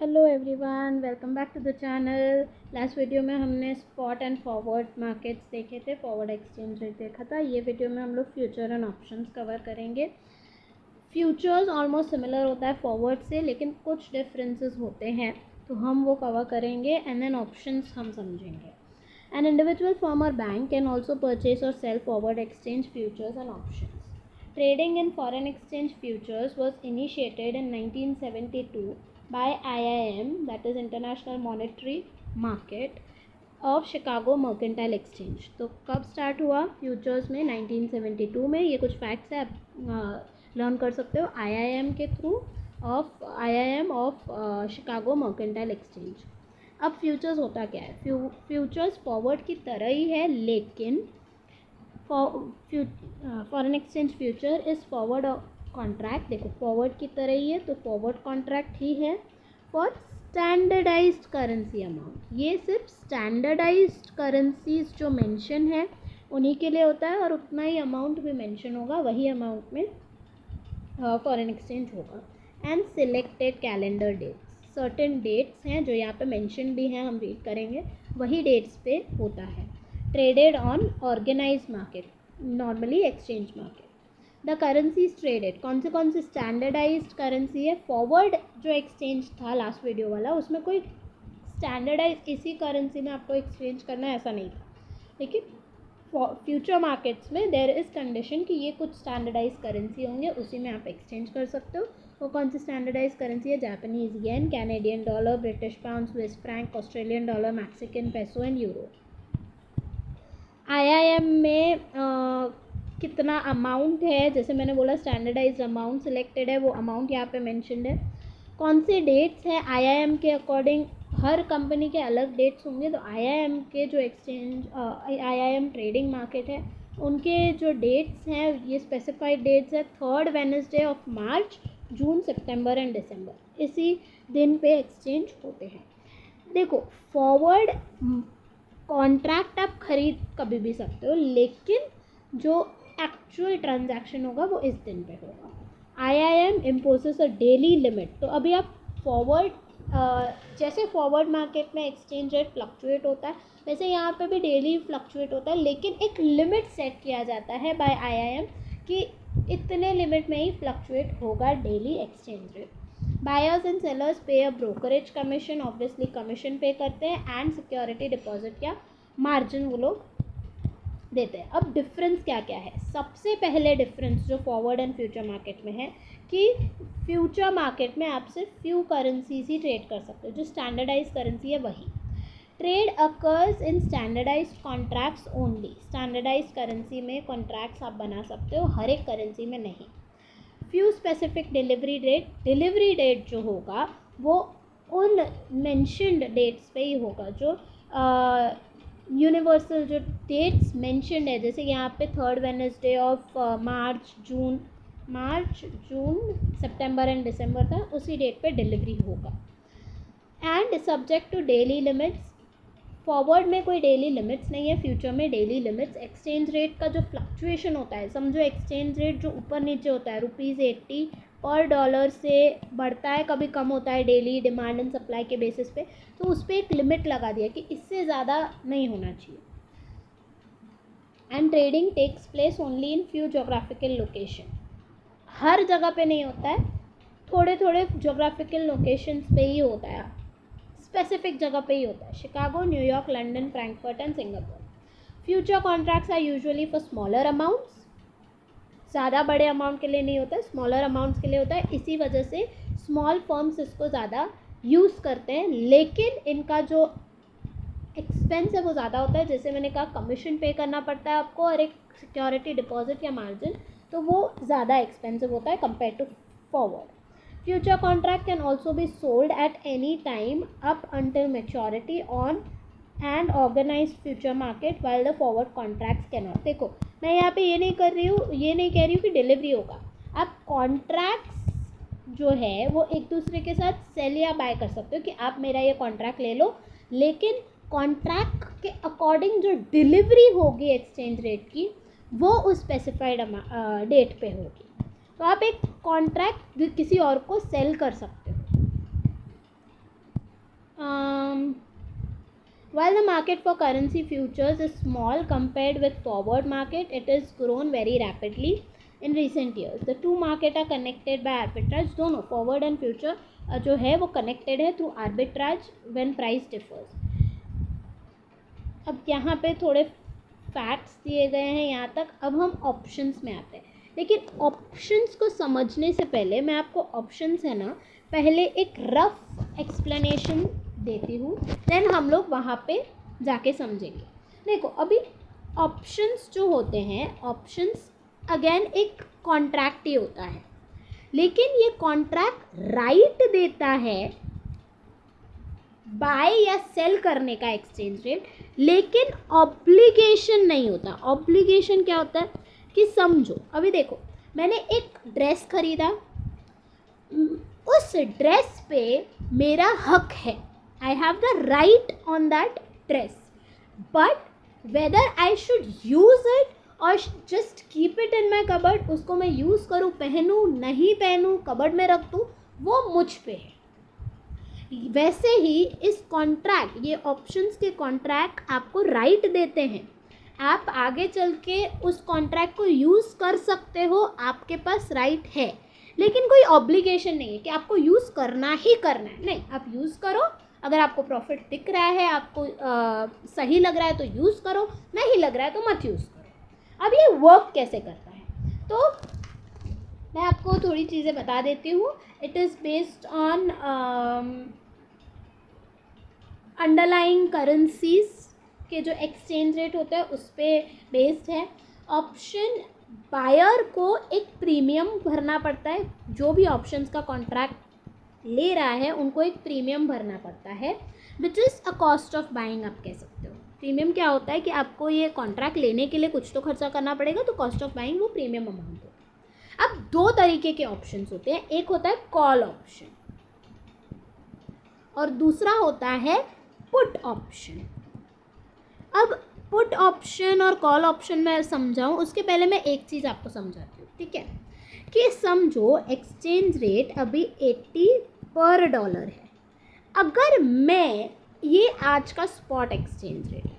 Hello everyone, welcome back to the channel. Last video में हमने spot and forward markets देखे थे, forward exchange rate देखा था। ये वीडियो में हम लोग फ्यूचर एंड ऑप्शंस कवर करेंगे। फ्यूचर्स ऑलमोस्ट सिमिलर होता है फॉरवर्ड से, लेकिन कुछ डिफरेंसेस होते हैं, तो हम वो कवर करेंगे। एंड देन ऑप्शंस हम समझेंगे। An individual firm or bank can also purchase or sell forward exchange futures and options. Trading in foreign exchange futures was initiated in 1972 by IIM, that is International Monetary Market of Chicago Mercantile Exchange. तो कब start हुआ futures में? 1972 में। ये कुछ facts है, आप learn कर सकते हो IIM के through of IIM of Chicago mercantile exchange. अब फ्यूचर्स होता क्या है? फ्यूचर्स फॉरवर्ड की तरह ही है, लेकिन foreign exchange future is forward contract. देखो, फॉरवर्ड की तरह ही है तो फॉरवर्ड कॉन्ट्रैक्ट ही है फॉर स्टैंडर्डाइज्ड करेंसी अमाउंट। ये सिर्फ स्टैंडर्डाइज्ड करेंसीज जो मेंशन है उन्हीं के लिए होता है, और उतना ही अमाउंट भी मेंशन होगा, वही अमाउंट में फॉरेन एक्सचेंज होगा। And selected calendar dates, certain dates हैं जो यहाँ पे मेंशन भी हैं, हम रीड करेंगे, वही डेट्स पे होता है। Traded on organized market, normally exchange market. The currency is traded, कौन से स्टैंडर्डाइज्ड करेंसी है? फॉरवर्ड जो एक्सचेंज था लास्ट वीडियो वाला, उसमें कोई स्टैंडर्डाइज इसी करेंसी में आपको एक्सचेंज करना है ऐसा नहीं था, लेकिन फ्यूचर मार्केट्स में देयर इज़ कंडीशन कि ये कुछ स्टैंडर्डाइज करेंसी होंगे, उसी में आप एक्सचेंज कर सकते हो। वो कौन सी स्टैंडर्डाइज करेंसी है? Japanese yen, Canadian dollar, British pound, Swiss franc, Australian dollar, Mexican peso and euro. IIM में कितना अमाउंट है? जैसे मैंने बोला, स्टैंडर्डाइज अमाउंट सिलेक्टेड है, वो अमाउंट यहाँ पे मेंशन्ड है। कौन से डेट्स हैं? IIM के अकॉर्डिंग हर कंपनी के अलग डेट्स होंगे, तो IIM के जो एक्सचेंज IIM ट्रेडिंग मार्केट है, उनके जो डेट्स हैं, ये स्पेसिफाइड डेट्स है 3rd Wednesday of March, June, September and December. इसी दिन पे एक्सचेंज होते हैं। देखो, फॉरवर्ड कॉन्ट्रैक्ट आप खरीद कभी भी सकते हो, लेकिन जो एक्चुअल ट्रांजैक्शन होगा वो इस दिन पे होगा। IIM इम्पोजेस अ डेली लिमिट। तो अभी आप फॉरवर्ड, जैसे फॉरवर्ड मार्केट में एक्सचेंज रेट फ्लक्चुएट होता है, वैसे यहाँ पे भी डेली फ्लक्चुएट होता है, लेकिन एक लिमिट सेट किया जाता है बाय IIM कि इतने लिमिट में ही फ्लक्चुएट होगा daily exchange rate. Buyers and sellers pay a brokerage commission, obviously commission pay करते हैं, एंड सिक्योरिटी डिपॉजिट या मार्जिन वो लोग देते हैं। अब डिफरेंस क्या क्या है? सबसे पहले डिफरेंस जो फॉरवर्ड एंड फ्यूचर मार्केट में है कि फ्यूचर मार्केट में आप सिर्फ फ्यू करेंसीज ही ट्रेड कर सकते हो, जो स्टैंडर्डाइज करेंसी है वही। Trade occurs in standardised contracts only. Standardise currency में कॉन्ट्रैक्ट्स आप बना सकते हो, हर एक करेंसी में नहीं। Few specific delivery date, delivery date जो होगा वो उन मेंशन्ड डेट्स पे ही होगा, जो यूनिवर्सल जो डेट्स मेंशन्ड है, जैसे यहाँ पे 3rd Wednesday of March, June, September and December था, उसी डेट पे डिलीवरी होगा। And subject to daily limits. Forward में कोई डेली लिमिट्स नहीं है, फ्यूचर में डेली लिमिट्स। एक्सचेंज रेट का जो फ्लक्चुएशन होता है, समझो एक्सचेंज रेट जो ऊपर नीचे होता है, ₹80 पर डॉलर से बढ़ता है, कभी कम होता है, डेली डिमांड एंड सप्लाई के बेसिस पे, तो उस पर एक लिमिट लगा दिया कि इससे ज़्यादा नहीं होना चाहिए। And trading takes place only in few geographical location. हर जगह पे नहीं होता है, थोड़े थोड़े जोग्राफिकल लोकेशंस पे ही होता है, स्पेसिफिक जगह पे ही होता है। Chicago, New York, London, Frankfurt and Singapore. Future contracts are usually for smaller amounts. ज़्यादा बड़े अमाउंट के लिए नहीं होता है, स्मॉलर अमाउंट्स के लिए होता है, इसी वजह से स्मॉल फर्म्स इसको ज़्यादा यूज़ करते हैं, लेकिन इनका जो एक्सपेंस है वो ज़्यादा होता है। जैसे मैंने कहा, कमीशन पे करना पड़ता है आपको, और एक सिक्योरिटी डिपॉजिट या मार्जिन, तो वो ज़्यादा एक्सपेंसिव होता है compare to forward. Future contract can also be sold at any time up until maturity on an organized future market, while the forward contracts cannot. देखो, मैं यहाँ पे ये नहीं कह रही हूँ कि डिलीवरी होगा। आप कॉन्ट्रैक्ट्स जो है वो एक दूसरे के साथ सेल या बाय कर सकते हो कि आप मेरा ये कॉन्ट्रैक्ट ले लो, लेकिन कॉन्ट्रैक्ट के अकॉर्डिंग जो डिलीवरी होगी एक्सचेंज रेट की, वो उस स्पेसिफाइड डेट पे होगी। तो आप एक कॉन्ट्रैक्ट किसी और को सेल कर सकते हो। While the market for currency futures is small compared with forward market, it has grown very rapidly in recent years. The two market are connected by arbitrage. दोनों forward and future जो है वो connected है through arbitrage when price differs. अब यहाँ पे थोड़े facts दिए गए हैं यहाँ तक. अब हम ऑप्शंस में आते हैं. लेकिन ऑप्शंस को समझने से पहले मैं आपको ऑप्शंस है ना पहले एक रफ एक्सप्लेनेशन देती हूँ, देन हम लोग वहाँ पे जाके समझेंगे. देखो अभी ऑप्शंस जो होते हैं, ऑप्शंस अगेन एक कॉन्ट्रैक्ट ही होता है, लेकिन ये कॉन्ट्रैक्ट राइट देता है बाय या सेल करने का एक्सचेंज रेट, लेकिन ऑब्लिगेशन नहीं होता. ऑब्लिगेशन क्या होता है कि समझो अभी देखो मैंने एक ड्रेस खरीदा, उस ड्रेस पे मेरा हक है, I have the right on that dress, but whether I should use it और just keep it in my cupboard, उसको मैं यूज़ करूँ, पहनूँ, नहीं पहनूँ, कबर्ड में रख दूँ, वो मुझ पे है. वैसे ही इस कॉन्ट्रैक्ट, ये ऑप्शंस के कॉन्ट्रैक्ट आपको राइट देते हैं. आप आगे चल के उस कॉन्ट्रैक्ट को यूज़ कर सकते हो, आपके पास राइट है, लेकिन कोई ऑब्लिगेशन नहीं है कि आपको यूज़ करना ही करना है. नहीं, आप यूज़ करो, अगर आपको प्रॉफिट दिख रहा है, आपको सही लग रहा है तो यूज़ करो, नहीं लग रहा है तो मत यूज़ करो. अब ये वर्क कैसे करता है तो मैं आपको थोड़ी चीज़ें बता देती हूँ. It is based on underlying currencies के जो एक्सचेंज रेट होता है उस पर बेस्ड है. ऑप्शन बायर को एक प्रीमियम भरना पड़ता है, जो भी ऑप्शंस का कॉन्ट्रैक्ट ले रहा है उनको एक प्रीमियम भरना पड़ता है, which is a cost of buying आप कह सकते हो. प्रीमियम क्या होता है कि आपको ये कॉन्ट्रैक्ट लेने के लिए कुछ तो खर्चा करना पड़ेगा, तो कॉस्ट ऑफ बाइंग वो प्रीमियम अमाउंट होता है. अब दो तरीके के ऑप्शंस होते हैं, एक होता है कॉल ऑप्शन और दूसरा होता है पुट ऑप्शन. अब पुट ऑप्शन और कॉल ऑप्शन में समझाऊँ उसके पहले मैं एक चीज़ आपको समझाती हूँ, ठीक है. कि समझो एक्सचेंज रेट अभी 80 पर डॉलर है. अगर मैं, ये आज का स्पॉट एक्सचेंज रेट है,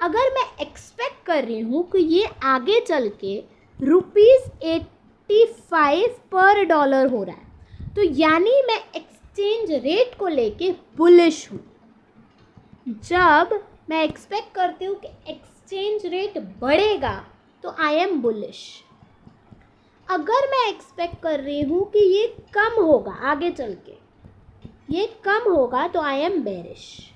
अगर मैं एक्सपेक्ट कर रही हूँ कि ये आगे चल के ₹85 पर डॉलर हो रहा है, तो यानी मैं एक्सचेंज रेट को लेके बुलिश हूँ. जब मैं एक्सपेक्ट करती हूँ कि एक्सचेंज रेट बढ़ेगा तो आई एम बुलिश. अगर मैं एक्सपेक्ट कर रही हूँ कि ये कम होगा, आगे चल के ये कम होगा, तो I am bearish.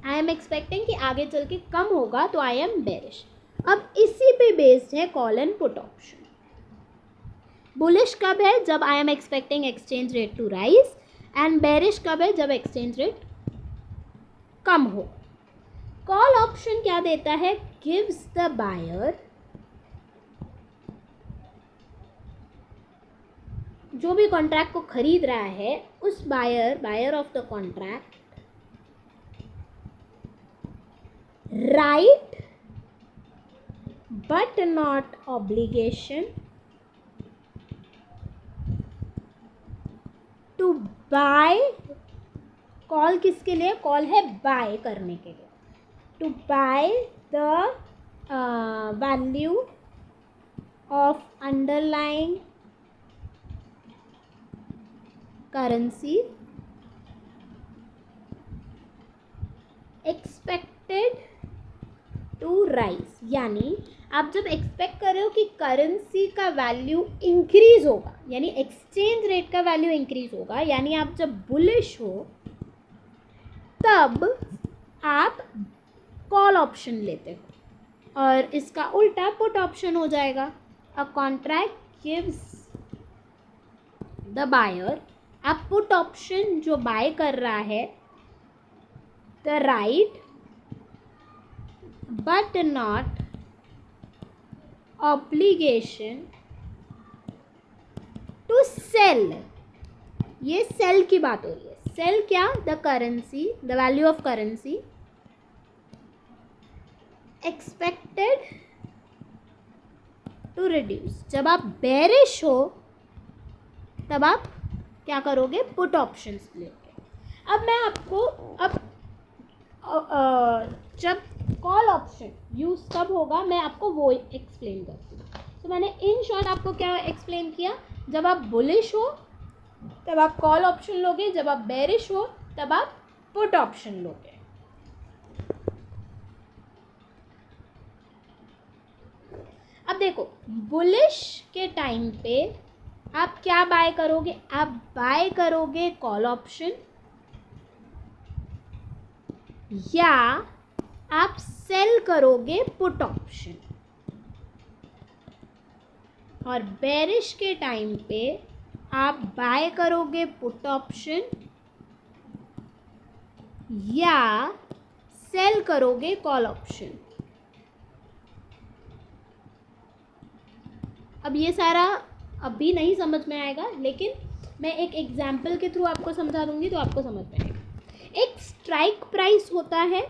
I am expecting कि आगे चल के कम होगा, तो आई एम बेरिश. अब इसी पे बेस्ड है call and put option. Bullish कब है? जब I am expecting exchange rate to rise, and bearish कब है? जब एक्सचेंज रेट कम हो. कॉल ऑप्शन क्या देता है? गिव्स द बायर, जो भी कॉन्ट्रैक्ट को खरीद रहा है उस buyer of the contract, right but not obligation to buy. Call किसके लिए? कॉल है बाय करने के लिए. To buy the value of underlying currency expected to rise. यानी आप जब एक्सपेक्ट कर रहे हो कि करेंसी का वैल्यू इंक्रीज होगा, यानी एक्सचेंज रेट का वैल्यू इंक्रीज होगा, यानी आप जब बुलिश हो तब आप कॉल ऑप्शन लेते हो, और इसका उल्टा पुट ऑप्शन हो जाएगा. A contract gives the buyer, आप पुट ऑप्शन जो बाय कर रहा है, the right but not obligation to sell. ये सेल की बात हो रही है. सेल क्या? The currency, the value of currency expected to reduce. जब आप बेरिश हो तब आप क्या करोगे? पुट ऑप्शंस लेंगे. अब मैं आपको, अब जब कॉल ऑप्शन यूज कब होगा मैं आपको वो एक्सप्लेन करती हूँ. तो मैंने इन शॉर्ट आपको क्या एक्सप्लेन किया, जब आप बुलिश हो तब आप कॉल ऑप्शन लोगे, जब आप बेरिश हो तब आप पुट ऑप्शन लोगे. अब देखो बुलिश के टाइम पे आप क्या बाय करोगे, आप बाय करोगे कॉल ऑप्शन या आप सेल करोगे पुट ऑप्शन. और बेरिश के टाइम पे आप बाय करोगे पुट ऑप्शन या सेल करोगे कॉल ऑप्शन. अब ये सारा अभी नहीं समझ में आएगा, लेकिन मैं एक एग्जाम्पल के थ्रू आपको समझा दूंगी तो आपको समझ में आएगा. एक स्ट्राइक प्राइस होता है,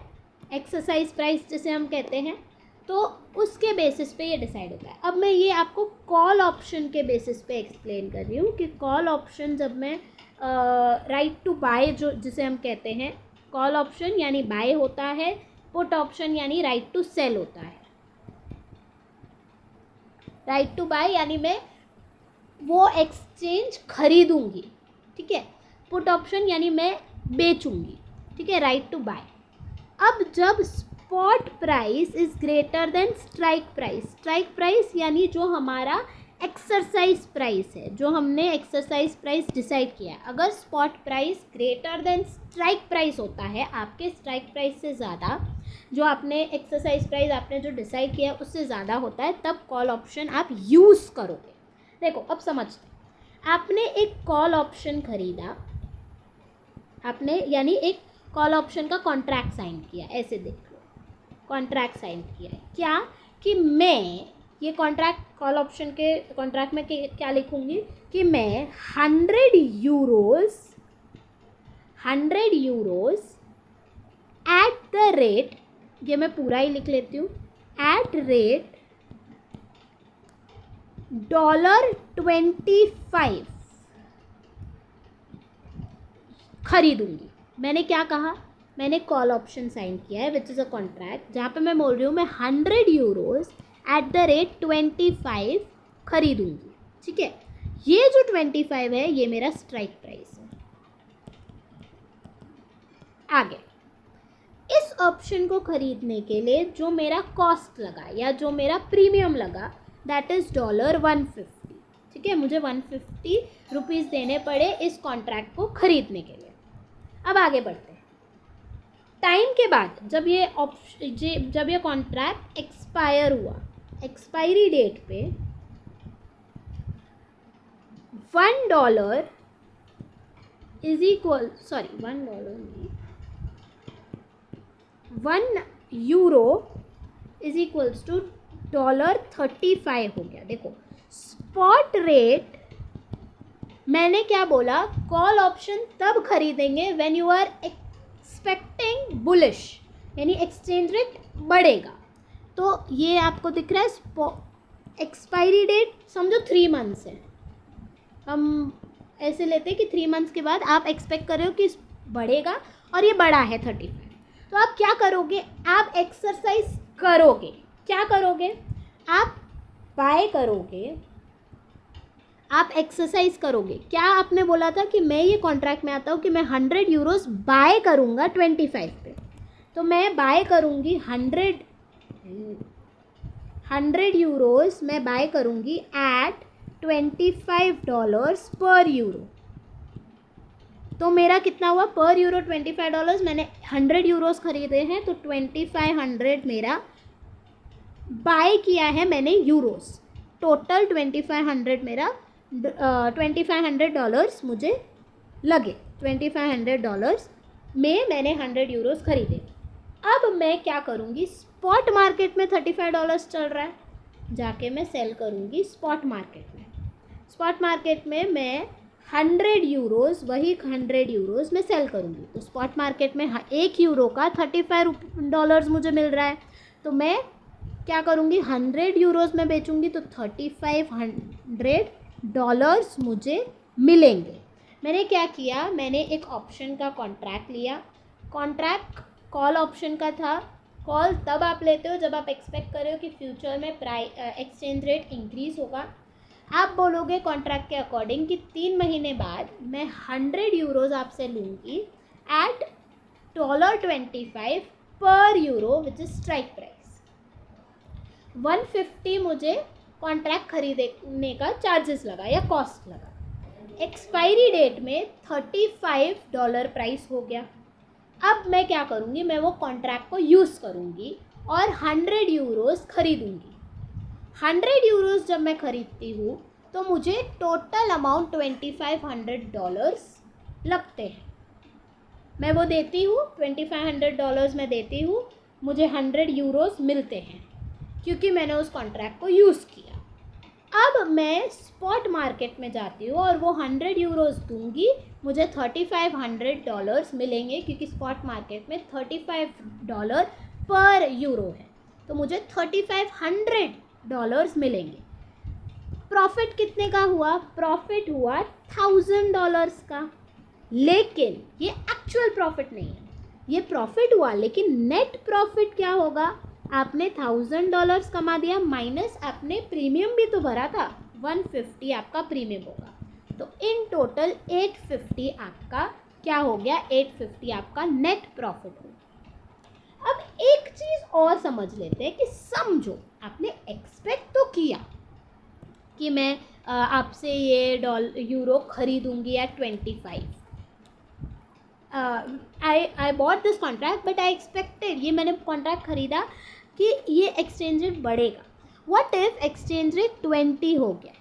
एक्सरसाइज प्राइस जिसे हम कहते हैं, तो उसके बेसिस पे ये डिसाइड होता है. अब मैं ये आपको कॉल ऑप्शन के बेसिस पे एक्सप्लेन कर रही हूँ कि कॉल ऑप्शन जब मैं राइट टू बाय जो जिसे हम कहते हैं, कॉल ऑप्शन यानी बाय होता है, पुट ऑप्शन यानी राइट टू सेल होता है. राइट टू बाय यानी मैं वो एक्सचेंज खरीदूंगी, ठीक है. पुट ऑप्शन यानी मैं बेचूंगी, ठीक है. Right to buy. अब जब spot price is greater than strike price, strike price यानी जो हमारा एक्सरसाइज प्राइस है, जो हमने एक्सरसाइज प्राइस डिसाइड किया है, अगर spot price greater than strike price होता है, आपके स्ट्राइक प्राइस से ज़्यादा, जो आपने एक्सरसाइज प्राइस आपने जो डिसाइड किया है उससे ज़्यादा होता है, तब कॉल ऑप्शन आप यूज़ करोगे. देखो अब समझते हैं. आपने एक कॉल ऑप्शन खरीदा, आपने यानी एक कॉल ऑप्शन का कॉन्ट्रैक्ट साइन किया, ऐसे देख लो, कॉन्ट्रैक्ट साइन किया है. क्या कि मैं ये कॉन्ट्रैक्ट कॉल ऑप्शन के कॉन्ट्रैक्ट में क्या लिखूंगी कि मैं 100 यूरोज एट द रेट, ये मैं पूरा ही लिख लेती हूँ, एट रेट $25 खरीदूंगी. मैंने क्या कहा, मैंने कॉल ऑप्शन साइन किया है विच इज़ अ कॉन्ट्रैक्ट, जहाँ पे मैं बोल रही हूँ मैं 100 यूरोज एट द रेट 25 खरीदूंगी, ठीक है. ये जो 25 है ये मेरा स्ट्राइक प्राइस है. आगे इस ऑप्शन को खरीदने के लिए जो मेरा कॉस्ट लगा या जो मेरा प्रीमियम लगा, दैट इज़ $150, ठीक है. मुझे 150 रुपीज़ देने पड़े इस कॉन्ट्रैक्ट को खरीदने के लिए. अब आगे बढ़ते हैं. टाइम के बाद जब ये कॉन्ट्रैक्ट एक्सपायर हुआ, एक्सपायरी डेट पे $1 इज इक्वल, सॉरी $1 नहीं, €1 इज इक्वल्स टू $35 हो गया. देखो स्पॉट रेट, मैंने क्या बोला, कॉल ऑप्शन तब खरीदेंगे when you are expecting bullish, यानी एक्सचेंज रेट बढ़ेगा. तो ये आपको दिख रहा है एक्सपायरी डेट समझो 3 मंथ्स है. हम ऐसे लेते हैं कि 3 मंथ्स के बाद आप एक्सपेक्ट कर रहे हो कि बढ़ेगा और ये बढ़ा है 35. तो आप क्या करोगे, आप एक्सरसाइज करोगे. क्या करोगे, आप बाय करोगे, आप एक्सरसाइज करोगे. क्या आपने बोला था कि मैं ये कॉन्ट्रैक्ट में आता हूँ कि मैं 100 यूरोज बाय करूँगा 25 पे, तो मैं बाय करूँगी 100 यूरोज मैं बाय करूँगी एट $25 पर यूरो. तो मेरा कितना हुआ पर यूरो $25. मैंने 100 यूरोज खरीदे हैं तो 2500 मेरा बाय किया है मैंने यूरोज. टोटल 2500 मेरा $2500 मुझे लगे. $2500 में मैंने 100 यूरोज खरीदे. अब मैं क्या करूँगी, स्पॉट मार्केट में $35 चल रहा है, जाके मैं सेल करूँगी स्पॉट मार्केट में. स्पॉट मार्केट में मैं 100 यूरोज, वही 100 यूरोज में सेल करूँगी. तो स्पॉट मार्केट में €1 का $35 मुझे मिल रहा है. तो मैं क्या करूँगी, 100 यूरोज में बेचूँगी तो $3500 मुझे मिलेंगे. मैंने क्या किया, मैंने एक ऑप्शन का कॉन्ट्रैक्ट लिया. कॉन्ट्रैक्ट कॉल ऑप्शन का था। कॉल तब आप लेते हो जब आप एक्सपेक्ट कर रहे हो कि फ्यूचर में एक्सचेंज रेट इंक्रीज़ होगा। आप बोलोगे कॉन्ट्रैक्ट के अकॉर्डिंग कि 3 महीने बाद मैं 100 यूरोज़ आपसे लूँगी एट $25 पर euro which is strike price. 150 मुझे कॉन्ट्रैक्ट खरीदने का चार्जेस लगा या कॉस्ट लगा। एक्सपायरी डेट में $35 प्राइस हो गया। अब मैं क्या करूँगी, मैं वो कॉन्ट्रैक्ट को यूज़ करूँगी और 100 यूरोज़ खरीदूँगी। 100 यूरोज़ जब मैं ख़रीदती हूँ तो मुझे टोटल अमाउंट $2500 लगते हैं। मैं वो देती हूँ, $2500 मैं देती हूँ, मुझे 100 यूरोज़ मिलते हैं क्योंकि मैंने उस कॉन्ट्रैक्ट को यूज़ किया। अब मैं स्पॉट मार्केट में जाती हूँ और वो 100 यूरोज़ दूँगी, मुझे $3500 मिलेंगे क्योंकि स्पॉट मार्केट में $35 पर यूरो है, तो मुझे $3500 मिलेंगे। प्रॉफिट कितने का हुआ? प्रॉफिट हुआ $1000 का। लेकिन ये एक्चुअल प्रॉफिट नहीं है, ये प्रॉफिट हुआ, लेकिन नेट प्रॉफिट क्या होगा? आपने $1000 कमा दिया माइनस आपने प्रीमियम भी तो भरा था, 150 आपका प्रीमियम होगा, तो इन टोटल 850 आपका क्या हो गया? 850 आपका नेट प्रॉफिट हो। अब एक चीज़ और समझ लेते हैं कि समझो आपने एक्सपेक्ट तो किया कि मैं आपसे ये यूरो खरीदूंगी at 25। I bought this contract but I expected, ये मैंने कॉन्ट्रैक्ट खरीदा कि ये एक्सचेंज रेट बढ़ेगा। व्हाट इफ एक्सचेंज रेट 20 हो गया?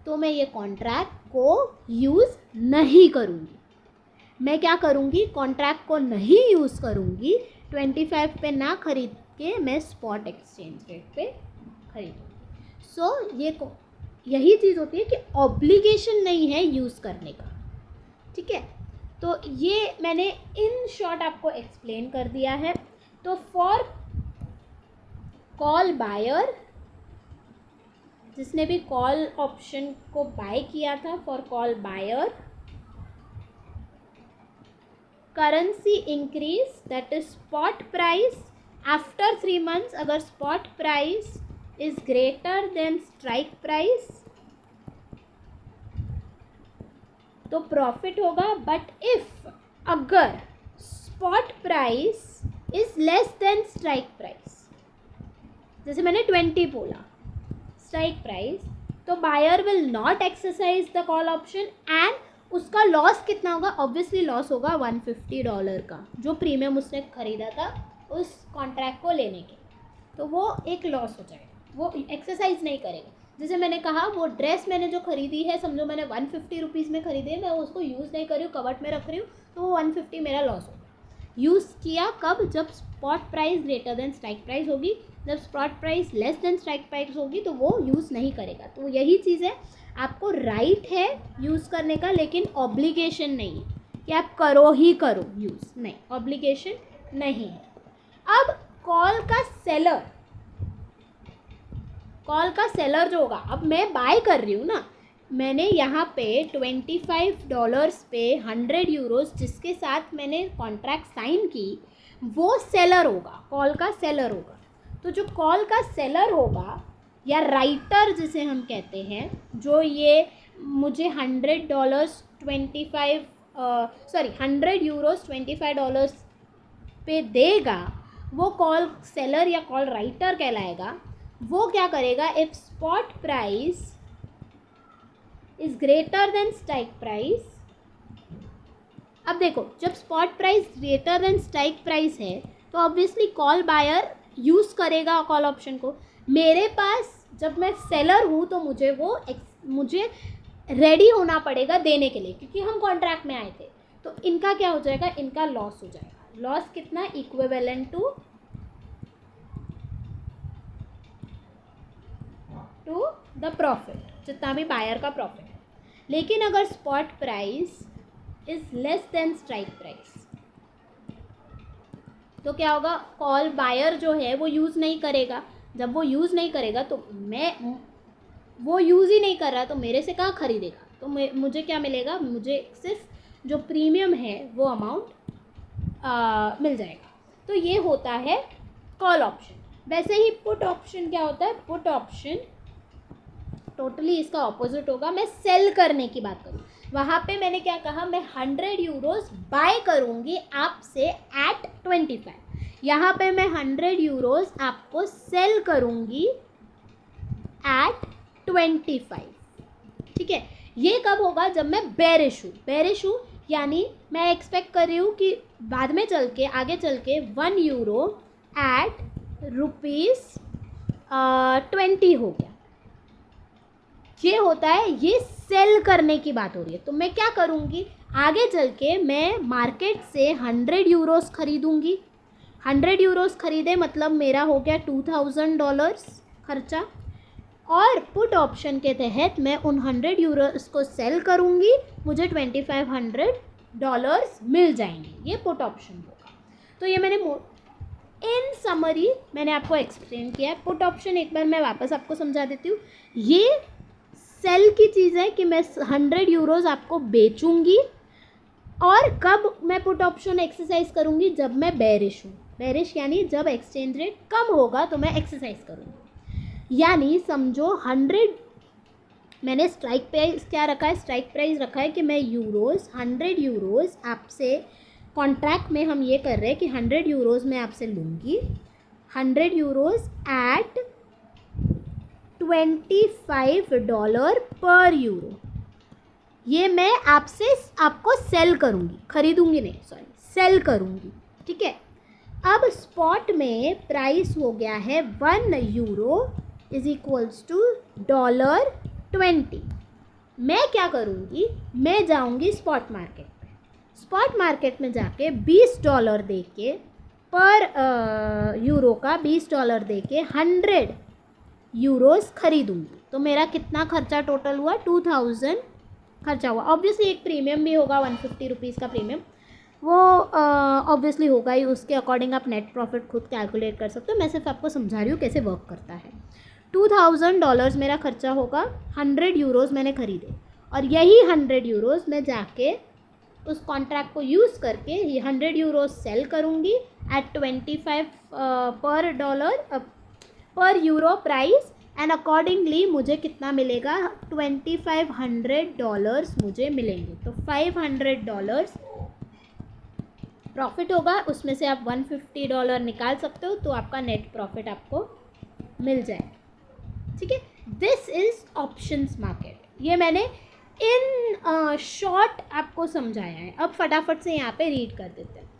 तो मैं ये कॉन्ट्रैक्ट को यूज़ नहीं करूँगी। मैं क्या करूँगी? कॉन्ट्रैक्ट को नहीं यूज़ करूँगी, 25 पे ना खरीद के मैं स्पॉट एक्सचेंज रेट पे खरीदूँगी। सो यही चीज़ होती है कि ऑब्लिगेशन नहीं है यूज़ करने का, ठीक है। तो ये मैंने इन शॉर्ट आपको एक्सप्लेन कर दिया है। तो फॉर कॉल बायर, जिसने भी कॉल ऑप्शन को बाय किया था, for call buyer currency increase that is spot price after 3 months, अगर spot price is greater than strike price तो प्रॉफिट होगा। बट इफ अगर spot price is less than strike price, जैसे मैंने 20 बोला स्ट्राइक प्राइस, तो buyer will not exercise the call option and उसका loss कितना होगा? ऑब्वियसली लॉस होगा $150 का, जो प्रीमियम उसने खरीदा था उस कॉन्ट्रैक्ट को लेने के, तो वो एक लॉस हो जाएगा, वो एक्सरसाइज नहीं करेगा। जैसे मैंने कहा वो ड्रेस मैंने जो खरीदी है, समझो मैंने 150 रुपीज़ में खरीदी है, मैं उसको यूज़ नहीं कर रही हूँ, कवर्ट में रख रही हूँ, तो वो 150 मेरा लॉस होगा। यूज़ किया कब? जब spot price greater than strike price होगी, जब spot price less than strike price होगी तो वो यूज़ नहीं करेगा। तो यही चीज़ है, आपको राइट है यूज़ करने का, लेकिन ऑब्लिगेशन नहीं है कि आप करो ही करो यूज़, नहीं, ऑब्लिगेशन नहीं है। अब कॉल का सेलर जो होगा, अब मैं बाय कर रही हूँ ना, मैंने यहाँ पे $25 पे 100 यूरोज़ जिसके साथ मैंने कॉन्ट्रैक्ट साइन की, वो सेलर होगा, कॉल का सेलर होगा। तो जो कॉल का सेलर होगा या राइटर जिसे हम कहते हैं, जो ये मुझे $100 यूरोज़ $25 पे देगा, वो कॉल सेलर या कॉल राइटर कहलाएगा। वो क्या करेगा? If spot price is greater than strike price, अब देखो जब spot price greater than strike price है तो ऑब्वियसली कॉल बायर यूज़ करेगा कॉल ऑप्शन को। मेरे पास जब मैं सेलर हूँ तो मुझे रेडी होना पड़ेगा देने के लिए, क्योंकि हम कॉन्ट्रैक्ट में आए थे। तो इनका क्या हो जाएगा? इनका लॉस हो जाएगा। लॉस कितना? इक्विवेलेंट टू द प्रॉफिट, जितना भी बायर का प्रॉफिट है। लेकिन अगर spot price is less than strike price तो क्या होगा? कॉल बायर जो है वो यूज़ नहीं करेगा। जब वो यूज़ नहीं करेगा तो वो यूज़ ही नहीं कर रहा तो मेरे से कहाँ खरीदेगा? तो मुझे क्या मिलेगा? मुझे सिर्फ जो प्रीमियम है वो अमाउंट मिल जाएगा। तो ये होता है कॉल ऑप्शन। वैसे ही पुट ऑप्शन क्या होता है, पुट ऑप्शन टोटली इसका ऑपोजिट होगा। मैं सेल करने की बात करूँ, वहाँ पे मैंने क्या कहा, मैं 100 यूरोज बाय करूँगी आपसे एट 25। यहाँ पे मैं 100 यूरोज आपको सेल करूँगी एट 25। ठीक है, ये कब होगा, जब मैं बेरिश हूँ। बेरिश हूँ यानी मैं एक्सपेक्ट कर रही हूँ कि बाद में चल के, आगे चल के 1 यूरो एट रुपीज़ 20 हो गया। ये होता है, ये सेल करने की बात हो रही है। तो मैं क्या करूँगी, आगे चल के मैं मार्केट से 100 यूरोस खरीदूँगी। 100 यूरोस खरीदे मतलब मेरा हो गया $2000 खर्चा, और पुट ऑप्शन के तहत मैं उन 100 यूरोस को सेल करूँगी, मुझे $2500 मिल जाएंगे। ये पुट ऑप्शन होगा। तो ये मैंने इन समरी मैंने आपको एक्सप्लेन किया है। पुट ऑप्शन एक बार मैं वापस आपको समझा देती हूँ। ये सेल की चीज़ है कि मैं 100 यूरोज आपको बेचूंगी, और कब मैं पुट ऑप्शन एक्सरसाइज करूँगी, जब मैं बेरिश हूँ। बेरिश यानी जब एक्सचेंज रेट कम होगा तो मैं एक्सरसाइज करूँगी। यानी समझो 100 मैंने स्ट्राइक प्राइस क्या रखा है, स्ट्राइक प्राइस रखा है कि मैं यूरोज़ 100 यूरोज़ आपसे, कॉन्ट्रैक्ट में हम ये कर रहे हैं कि 100 यूरोज़ मैं आपसे लूँगी, 100 यूरोज़ एट $25 पर यूरो। ये मैं आपको सेल करूँगी, खरीदूँगी नहीं, सॉरी, सेल करूँगी। ठीक है, अब स्पॉट में प्राइस हो गया है 1 यूरो इज इक्वल्स टू $20। मैं क्या करूँगी, मैं जाऊँगी स्पॉट मार्केट में। स्पॉट मार्केट में जाके $20 दे के, पर यूरो का $20 दे के 100 यूरोस खरीदूँगी। तो मेरा कितना खर्चा टोटल हुआ, 2000 खर्चा हुआ। ऑब्वियसली एक प्रीमियम भी होगा, 150 रुपीज़ का प्रीमियम, वो ऑब्वियसली होगा ही। उसके अकॉर्डिंग आप नेट प्रॉफिट खुद कैलकुलेट कर सकते हो। मैं सिर्फ आपको समझा रही हूँ कैसे वर्क करता है। $2000 मेरा खर्चा होगा, 100 यूरोज़ मैंने खरीदे, और यही 100 यूरोज़ मैं जाके उस कॉन्ट्रैक्ट को यूज़ करके ये 100 यूरोज़ सेल करूँगी एट 25 पर यूरो प्राइस, एंड अकॉर्डिंगली मुझे कितना मिलेगा, $2500 मुझे मिलेंगे। तो $500 प्रॉफिट होगा, उसमें से आप $150 निकाल सकते हो, तो आपका नेट प्रॉफिट आपको मिल जाए। ठीक है, दिस इज़ ऑप्शंस मार्केट। ये मैंने इन शॉर्ट आपको समझाया है। अब फटाफट से यहाँ पे रीड कर देते हैं।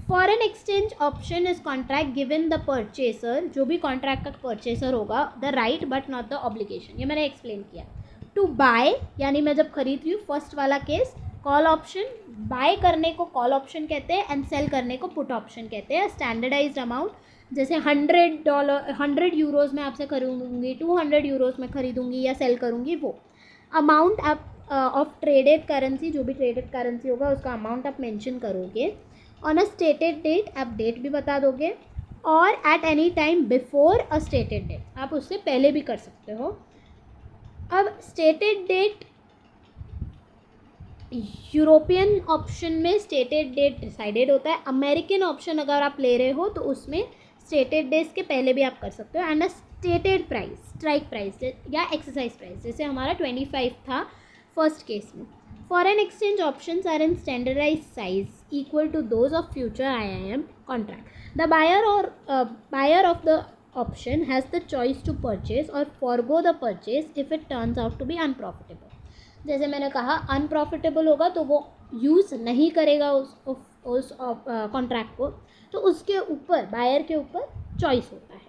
Foreign exchange option is contract given the purchaser, जो भी कॉन्ट्रैक्ट का परचेसर होगा, the right but not the obligation. ये मैंने एक्सप्लेन किया। टू बाय यानी मैं जब खरीद रही हूँ, फर्स्ट वाला केस कॉल ऑप्शन, बाय करने को कॉल ऑप्शन कहते हैं, एंड सेल करने को पुट ऑप्शन कहते हैं। स्टैंडर्डाइज्ड अमाउंट, जैसे 100 यूरोज़ मैं आपसे खरीदूँगी, 200 यूरोज़ में खरीदूँगी या सेल करूँगी, वो अमाउंट आप ऑफ ट्रेडेड करेंसी, जो भी ट्रेडेड करेंसी होगा उसका अमाउंट आप मेंशन करोगे। ऑन अ स्टेटेड डेट, आप डेट भी बता दोगे, और at any time before a stated date, आप उससे पहले भी कर सकते हो। अब स्टेटेड डेट, यूरोपियन ऑप्शन में स्टेटेड डेट डिसाइडेड होता है। अमेरिकन ऑप्शन अगर आप ले रहे हो तो उसमें स्टेटेड डेज के पहले भी आप कर सकते हो। And a stated price, strike price या एक्सरसाइज प्राइस, जैसे हमारा 25 था फर्स्ट केस में। Foreign exchange options are in standardize size equal to those of future IIM contract. The buyer of the option has the choice to purchase or forgo the purchase if it turns out to be unprofitable. जैसे मैंने कहा, unprofitable होगा तो वो use नहीं करेगा उस contract को, तो उसके ऊपर, बायर के ऊपर चॉइस होता है।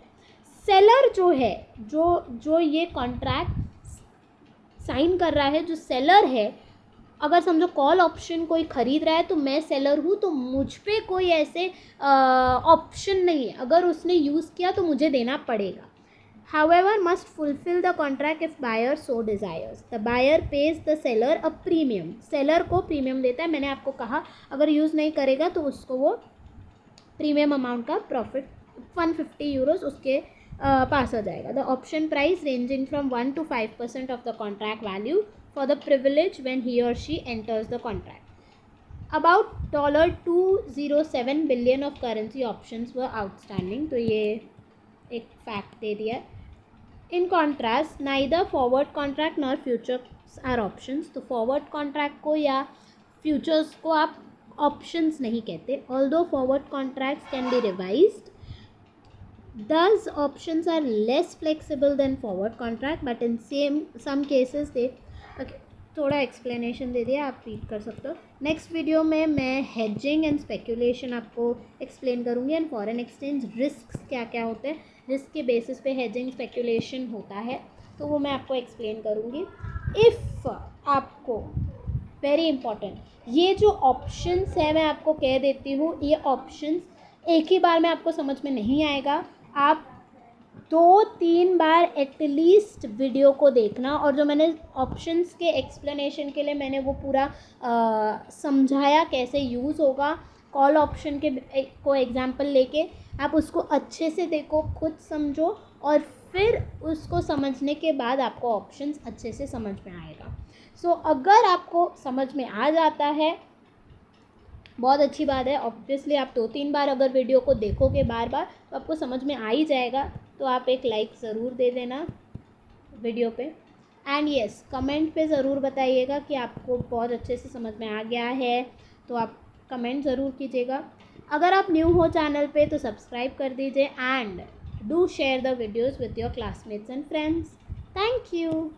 सेलर जो है, जो ये कॉन्ट्रैक्ट साइन कर रहा है, जो सेलर है, अगर समझो कॉल ऑप्शन कोई खरीद रहा है तो मैं सेलर हूँ, तो मुझ पे कोई ऐसे ऑप्शन नहीं है। अगर उसने यूज़ किया तो मुझे देना पड़ेगा। However, must fulfill the contract if buyer so desires. The buyer pays the seller a premium. Seller को प्रीमियम देता है। मैंने आपको कहा अगर यूज़ नहीं करेगा तो उसको वो प्रीमियम अमाउंट का प्रॉफिट 150 यूरोज उसके पास आ जाएगा। The option price ranging from 1 to 5% of the contract value for the privilege when he or she enters the contract. About $207 billion of currency options were outstanding, तो ये एक fact दे दिया है. In contrast neither forward contract nor futures are options, तो forward contract को या futures को आप ऑप्शंस नहीं कहते. Although forward contracts can be revised, thus options are less flexible than forward contract, but in some cases they okay, थोड़ा explanation दे दिया, आप रीड कर सकते हो. नेक्स्ट वीडियो में मैं हेजिंग एंड स्पेकुलेशन आपको एक्सप्लेन करूँगी, एंड फॉरेन एक्सचेंज रिस्क क्या क्या होते हैं, रिस्क के बेसिस पे हेजिंग स्पेकुलेशन होता है, तो वो मैं आपको एक्सप्लेन करूँगी. इफ़ आपको वेरी इंपॉर्टेंट ये जो ऑप्शंस है मैं आपको कह देती हूँ, ये ऑप्शंस एक ही बार में आपको समझ में नहीं आएगा. आप 2-3 बार एटलीस्ट वीडियो को देखना, और जो मैंने ऑप्शंस के एक्सप्लेनेशन के लिए मैंने वो पूरा समझाया कैसे यूज़ होगा, कॉल ऑप्शन के को एग्जांपल लेके आप उसको अच्छे से देखो, खुद समझो, और फिर उसको समझने के बाद आपको ऑप्शंस अच्छे से समझ में आएगा. सो अगर आपको समझ में आ जाता है बहुत अच्छी बात है. ऑब्वियसली आप 2-3 बार अगर वीडियो को देखोगे बार बार तो आपको समझ में आ ही जाएगा, तो आप एक लाइक ज़रूर दे देना वीडियो पे. एंड येस, कमेंट पे ज़रूर बताइएगा कि आपको बहुत अच्छे से समझ में आ गया है, तो आप कमेंट ज़रूर कीजिएगा. अगर आप न्यू हो चैनल पे तो सब्सक्राइब कर दीजिए, and do share the videos with your classmates and friends. Thank you.